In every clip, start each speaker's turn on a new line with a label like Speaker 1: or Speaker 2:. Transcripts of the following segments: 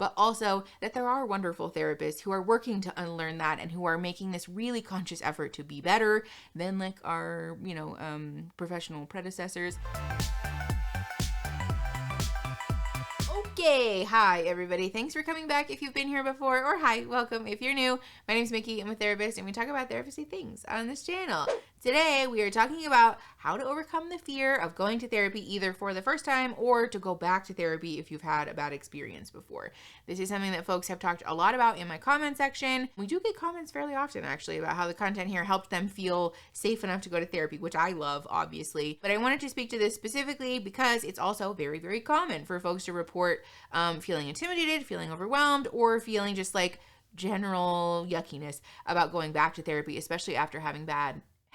Speaker 1: but also that there are wonderful therapists who are working to unlearn that and who are making this really conscious effort to be better than like our, professional predecessors. Okay, hi everybody. Thanks for coming back if you've been here before, or hi, welcome if you're new. My name's Mickey. I'm a therapist, and we talk about therapy things on this channel. Today, we are talking about how to overcome the fear of going to therapy either for the first time or to go back to therapy if you've had a bad experience before. This is something that folks have talked a lot about in my comment section. We do get comments fairly often, actually, about how the content here helped them feel safe enough to go to therapy, which I love, obviously. But I wanted to speak to this specifically because it's also very, very common for folks to report feeling intimidated, feeling overwhelmed, or feeling just like general yuckiness about going back to therapy, especially after having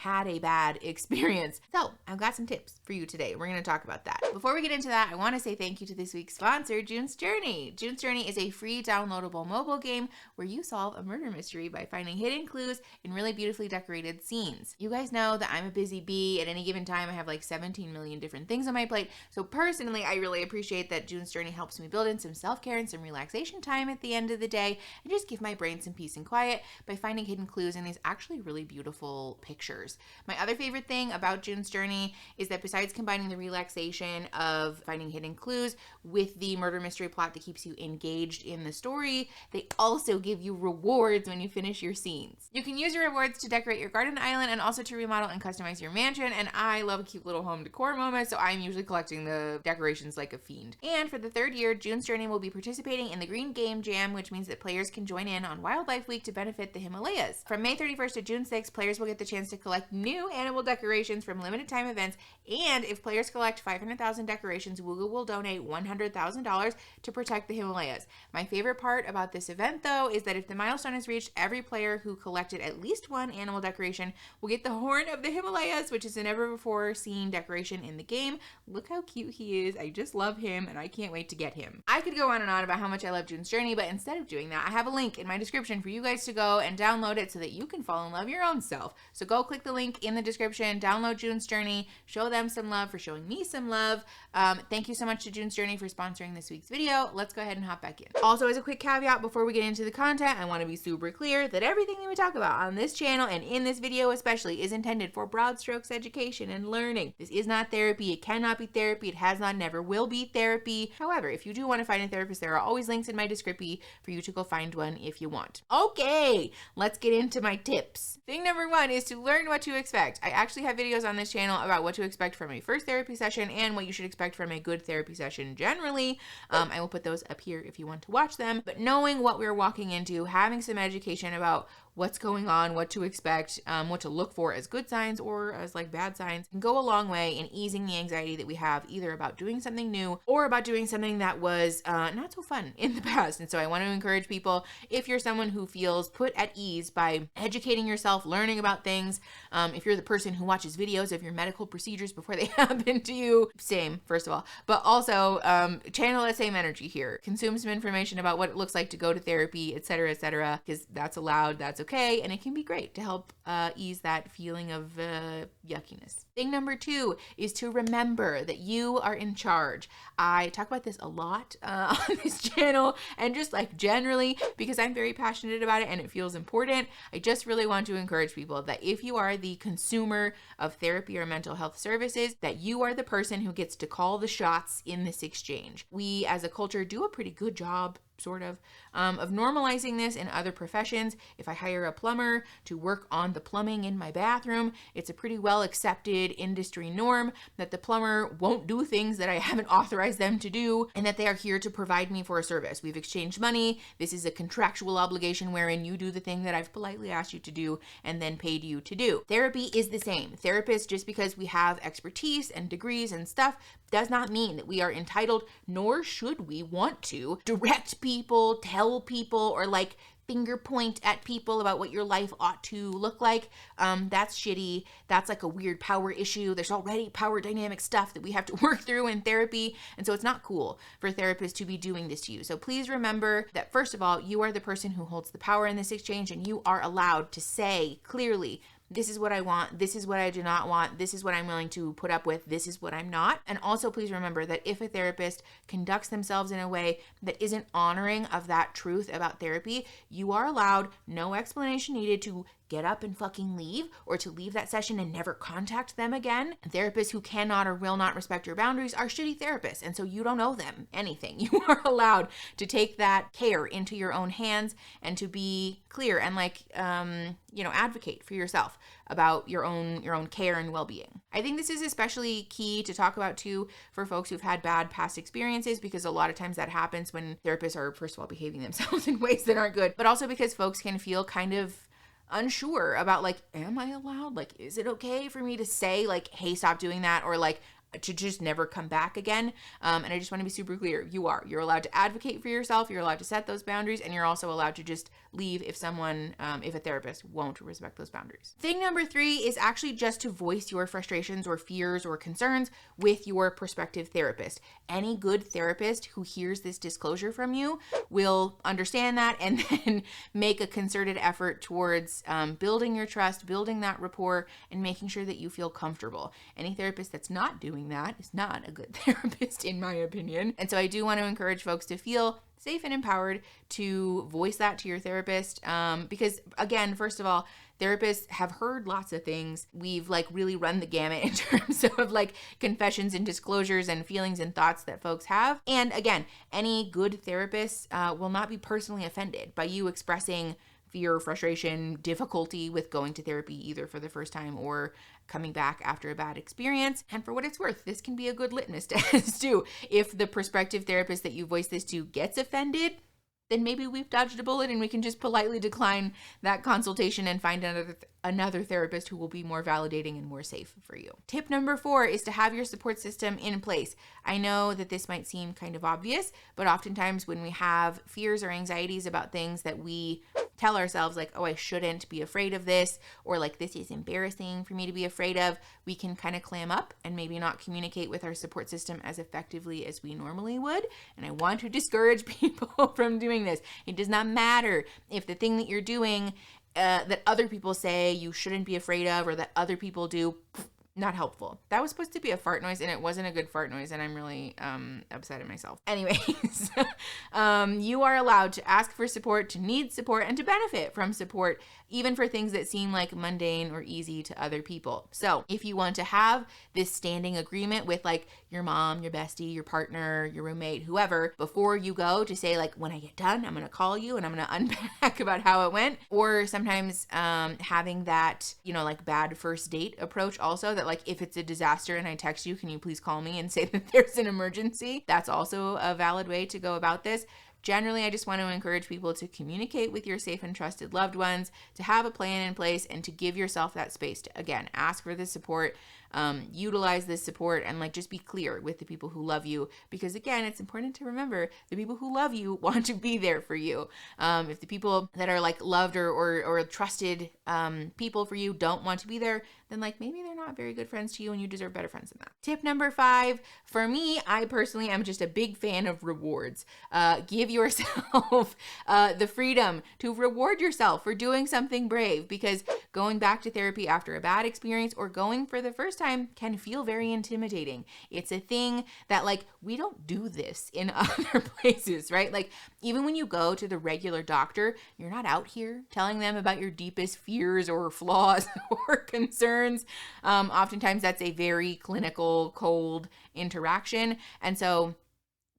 Speaker 1: had a bad experience. So I've got some tips for you today. We're going to talk about that. Before we get into that, I want to say thank you to this week's sponsor, June's Journey. June's Journey is a free downloadable mobile game where you solve a murder mystery by finding hidden clues in really beautifully decorated scenes. You guys know that I'm a busy bee. At any given time, I have like 17 million different things on my plate. So personally, I really appreciate that June's Journey helps me build in some self-care and some relaxation time at the end of the day and just give my brain some peace and quiet by finding hidden clues in these actually really beautiful pictures. My other favorite thing about June's Journey is that besides combining the relaxation of finding hidden clues with the murder mystery plot that keeps you engaged in the story, they also give you rewards when you finish your scenes. You can use your rewards to decorate your garden island and also to remodel and customize your mansion, and I love a cute little home decor moment, so I'm usually collecting the decorations like a fiend. And for the third year, June's Journey will be participating in the Green Game Jam, which means that players can join in on Wildlife Week to benefit the Himalayas. From May 31st to June 6th, players will get the chance to collect new animal decorations from limited time events, and if players collect 500,000 decorations, Google will donate $100,000 to protect the Himalayas. My favorite part about this event, though, is that if the milestone is reached, every player who collected at least one animal decoration will get the Horn of the Himalayas, which is a never before seen decoration in the game. Look how cute he is. I just love him, and I can't wait to get him. I could go on and on about how much I love June's Journey, but instead of doing that, I have a link in my description for you guys to go and download it so that you can fall in love your own self. So go click the link in the description, download June's Journey, show them some love for showing me some love. Thank you so much to June's Journey for sponsoring this week's video. Let's go ahead and hop back in. Also, as a quick caveat before we get into the content, I want to be super clear that everything that we talk about on this channel and in this video especially is intended for broad strokes education and learning. This is not therapy. It cannot be therapy. It has not, never will be therapy. However, if you do want to find a therapist, there are always links in my description for you to go find one if you want. Okay, let's get into my tips. Thing number one is to learn what to expect. I actually have videos on this channel about what to expect from a first therapy session and what you should expect from a good therapy session generally. I will put those up here if you want to watch them. But knowing what we're walking into, having some education about what's going on, what to expect, what to look for as good signs or as like bad signs, can go a long way in easing the anxiety that we have either about doing something new or about doing something that was not so fun in the past. And so I want to encourage people, if you're someone who feels put at ease by educating yourself, learning about things, if you're the person who watches videos of your medical procedures before they happen to you, same, first of all, but also channel that same energy here. Consume some information about what it looks like to go to therapy, etc., because that's allowed, that's okay, and it can be great to help ease that feeling of yuckiness. Thing number two is to remember that you are in charge. I talk about this a lot on this channel and just like generally because I'm very passionate about it and it feels important. I just really want to encourage people that if you are the consumer of therapy or mental health services, that you are the person who gets to call the shots in this exchange. We as a culture do a pretty good job sort of normalizing this in other professions. If I hire a plumber to work on the plumbing in my bathroom, it's a pretty well accepted industry norm that the plumber won't do things that I haven't authorized them to do and that they are here to provide me for a service. We've exchanged money. This is a contractual obligation wherein you do the thing that I've politely asked you to do and then paid you to do. Therapy is the same. Therapists, just because we have expertise and degrees and stuff, does not mean that we are entitled, nor should we want to direct people, tell people, or like finger point at people about what your life ought to look like. That's shitty. That's like a weird power issue. There's already power dynamic stuff that we have to work through in therapy. And so it's not cool for therapists to be doing this to you. So please remember that first of all, you are the person who holds the power in this exchange and you are allowed to say clearly, this is what I want, this is what I do not want, this is what I'm willing to put up with, this is what I'm not. And also please remember that if a therapist conducts themselves in a way that isn't honoring of that truth about therapy, you are allowed, no explanation needed, to get up and fucking leave, or to leave that session and never contact them again. Therapists who cannot or will not respect your boundaries are shitty therapists, and so you don't owe them anything. You are allowed to take that care into your own hands and to be clear and advocate for yourself about your own care and well-being. I think this is especially key to talk about too for folks who've had bad past experiences, because a lot of times that happens when therapists are, first of all, behaving themselves in ways that aren't good, but also because folks can feel kind of unsure about am I allowed? Is it okay for me to say hey, stop doing that, or to just never come back again? And I just want to be super clear. You're allowed to advocate for yourself. You're allowed to set those boundaries, and you're also allowed to just leave if a therapist won't respect those boundaries. Thing number 3 is actually just to voice your frustrations or fears or concerns with your prospective therapist. Any good therapist who hears this disclosure from you will understand that and then make a concerted effort towards building your trust, building that rapport, and making sure that you feel comfortable. Any therapist that's not doing that is not a good therapist, in my opinion. And so I do want to encourage folks to feel safe and empowered to voice that to your therapist, because again, first of all, therapists have heard lots of things. We've really run the gamut in terms of confessions and disclosures and feelings and thoughts that folks have. And again, any good therapist will not be personally offended by you expressing fear, frustration, difficulty with going to therapy, either for the first time or coming back after a bad experience. And for what it's worth, this can be a good litmus test too. If the prospective therapist that you voice this to gets offended, then maybe we've dodged a bullet and we can just politely decline that consultation and find another therapist who will be more validating and more safe for you. Tip number 4 is to have your support system in place. I know that this might seem kind of obvious, but oftentimes when we have fears or anxieties about things that we tell ourselves oh, I shouldn't be afraid of this, or this is embarrassing for me to be afraid of, we can kind of clam up and maybe not communicate with our support system as effectively as we normally would. And I want to discourage people from doing this. It does not matter if the thing that you're doing that other people say you shouldn't be afraid of, or that other people do, not helpful. That was supposed to be a fart noise, and it wasn't a good fart noise, and I'm really upset at myself. Anyways, you are allowed to ask for support, to need support, and to benefit from support, even for things that seem mundane or easy to other people. So if you want to have this standing agreement with your mom, your bestie, your partner, your roommate, whoever, before you go, to say when I get done, I'm going to call you and I'm going to unpack about how it went. Or sometimes having that, bad first date approach also, that if it's a disaster and I text you, can you please call me and say that there's an emergency? That's also a valid way to go about this. Generally, I just want to encourage people to communicate with your safe and trusted loved ones, to have a plan in place, and to give yourself that space to, again, ask for the support, utilize this support, and just be clear with the people who love you, because again, it's important to remember the people who love you want to be there for you. If the people that are loved or trusted people for you don't want to be there, then maybe they're not very good friends to you, and you deserve better friends than that. Tip number 5, for me, I personally am just a big fan of rewards. Give yourself the freedom to reward yourself for doing something brave, because going back to therapy after a bad experience or going for the first time can feel very intimidating. It's a thing that we don't do this in other places, right? Even when you go to the regular doctor, you're not out here telling them about your deepest fears or flaws or concerns. Oftentimes that's a very clinical, cold interaction. And so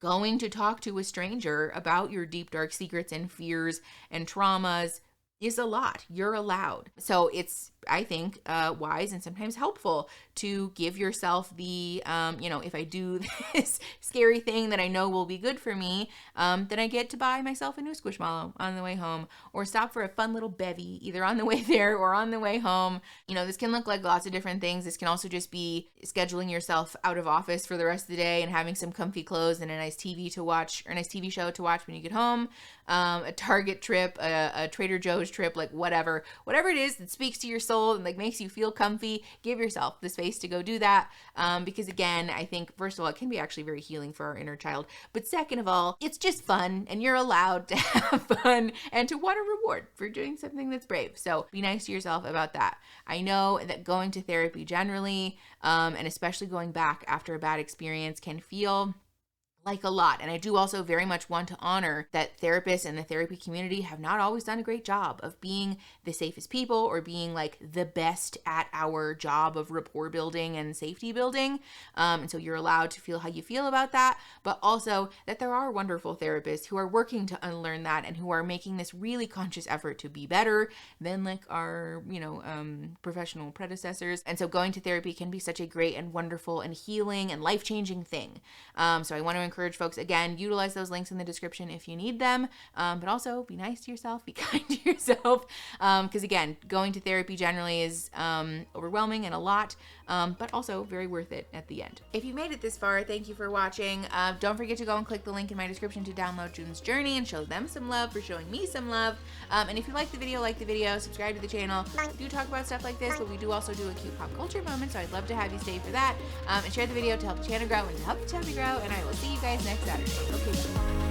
Speaker 1: going to talk to a stranger about your deep, dark secrets and fears and traumas is a lot. You're allowed. So it's, I think, wise and sometimes helpful to give yourself the, if I do this scary thing that I know will be good for me, then I get to buy myself a new Squishmallow on the way home, or stop for a fun little bevy either on the way there or on the way home. This can look like lots of different things. This can also just be scheduling yourself out of office for the rest of the day and having some comfy clothes and a nice TV to watch, or a nice TV show to watch when you get home, a Target trip, a Trader Joe's trip, whatever it is that speaks to your soul soul and like makes you feel comfy, give yourself the space to go do that. Because again, I think first of all, it can be actually very healing for our inner child. But second of all, it's just fun and you're allowed to have fun and to want a reward for doing something that's brave. So be nice to yourself about that. I know that going to therapy generally, and especially going back after a bad experience, can feel like a lot. And I do also very much want to honor that therapists and the therapy community have not always done a great job of being the safest people or being like the best at our job of rapport building and safety building. And so you're allowed to feel how you feel about that, but also that there are wonderful therapists who are working to unlearn that and who are making this really conscious effort to be better than like our, professional predecessors. And so going to therapy can be such a great and wonderful and healing and life-changing thing. So I want to encourage folks, again, utilize those links in the description if you need them, but also be nice to yourself, be kind to yourself, because again, going to therapy generally is overwhelming and a lot, but also very worth it at the end. If you made it this far, thank you for watching. Don't forget to go and click the link in my description to download June's journey and show them some love for showing me some love. And if you like the video, subscribe to the channel. We do talk about stuff like this, but we do also do a cute pop culture moment, so I'd love to have you stay for that. And share the video to help the channel grow and to help the channel grow, and I will see you guys next Saturday. Okay, bye.